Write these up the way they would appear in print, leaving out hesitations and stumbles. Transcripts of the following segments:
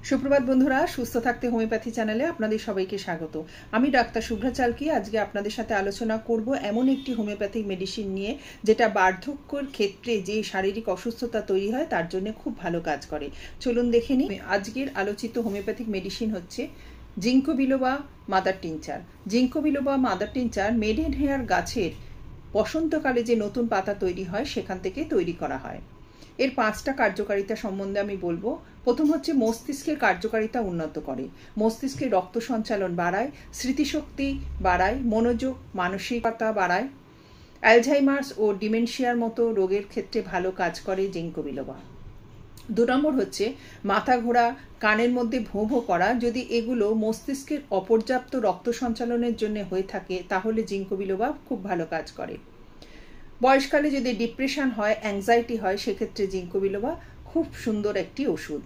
সুপ্রভাত বন্ধুরা, সুস্থ থাকতে হোমিওপ্যাথি চ্যানেলে আপনাদের সবাইকে স্বাগত। আমি ডাক্তার শুভ্রা চালকি। আজকে আপনাদের সাথে আলোচনা করব এমন একটি হোমিওপ্যাথিক মেডিসিন নিয়ে যেটা বার্ধক্যের ক্ষেত্রে যে শারীরিক অসুস্থতা তৈরি হয় তার জন্য খুব ভালো কাজ করে। চলুন দেখে নিই। আজকের আলোচিত হোমিওপ্যাথিক মেডিসিন হচ্ছে ginkgo biloba mother tincture. Ginkgo biloba mother tincture maiden hair গাছের বসন্তকালে যে নতুন পাতা তৈরি হয় সেখান থেকে তৈরি করা হয়। এর 5টা কার্যকারিতা সম্বন্ধে আমি বলবো। প্রথম হচ্ছে মস্তিষ্কের কার্যকারিতা উন্নত করে, মস্তিষ্কের রক্ত সঞ্চালন বাড়ায়, স্মৃতিশক্তি বাড়ায়, মনোযোগ মানসিকতা বাড়ায়, অ্যালঝাইমার্স ও ডিমেনশিয়ার মতো রোগের ক্ষেত্রে ভালো কাজ করে জিঙ্কো বিলোবা। 2 নম্বর হচ্ছে মাথা ঘোরা, কানের মধ্যে ভোঁ ভোঁ করা। যদি এগুলো মস্তিষ্কের অপর্যাপ্ত রক্ত সঞ্চালনের জন্য হয়ে থাকে তাহলে জিঙ্কো বিলোবা খুব ভালো কাজ করে। বয়সকালে যদি ডিপ্রেশন হয়, অ্যাংজাইটি হয়, সেক্ষেত্রে জিঙ্কো বিলোবা খুব সুন্দর একটি ওষুধ।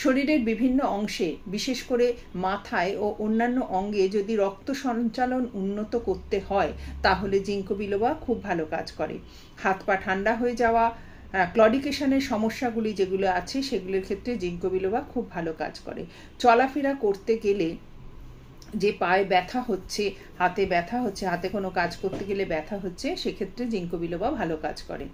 শরীরের বিভিন্ন অংশে বিশেষ করে মাথায় ও অন্যান্য অঙ্গে যদি রক্ত সঞ্চালন উন্নত করতে হয় তাহলে জিঙ্কো বিলোবা খুব ভালো কাজ করে। হাত পা ঠান্ডা হয়ে যাওয়া, ক্লডিকেশনের সমস্যাগুলি যেগুলো আছে সেগুলোর ক্ষেত্রে জিঙ্কো বিলোবা খুব ভালো কাজ করে। চলাফেরা করতে গেলে যে পায়ে ব্যথা হচ্ছে, হাতে ব্যথা হচ্ছে, হাতে কোনো কাজ করতে গেলে ব্যথা হচ্ছে, সেক্ষেত্রে জিঙ্কো বিলোবা ভালো কাজ করে।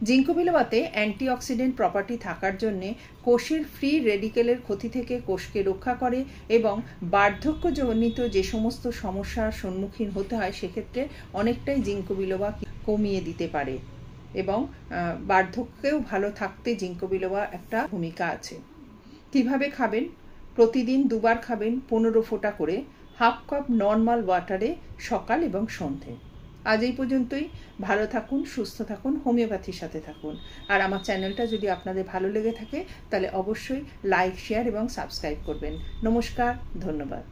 জিঙ্কো বিলোবাতে অ্যান্টিঅক্সিডেন্ট প্রপার্টি থাকার জন্যে কোষের ফ্রি রেডিকেলের ক্ষতি থেকে কোষকে রক্ষা করে এবং বার্ধক্যজনিত যে সমস্ত সমস্যার সম্মুখীন হতে হয় সেক্ষেত্রে অনেকটাই জিঙ্কো বিলোবা কমিয়ে দিতে পারে এবং বার্ধক্যেও ভালো থাকতে জিঙ্কো বিলোবা একটা ভূমিকা আছে। কিভাবে খাবেন? প্রতিদিন 2 বার খাবেন, 15 ফোঁটা করে, 1/2 কাপ নর্মাল ওয়াটারে সকাল এবং সন্ধে। আজ এই পর্যন্তই। ভালো থাকুন, সুস্থ থাকুন, হোমিওপ্যাথির সাথে থাকুন। আর আমার চ্যানেলটা যদি আপনাদের ভালো লেগে থাকে তাহলে অবশ্যই লাইক, শেয়ার এবং সাবস্ক্রাইব করবেন। নমস্কার, ধন্যবাদ।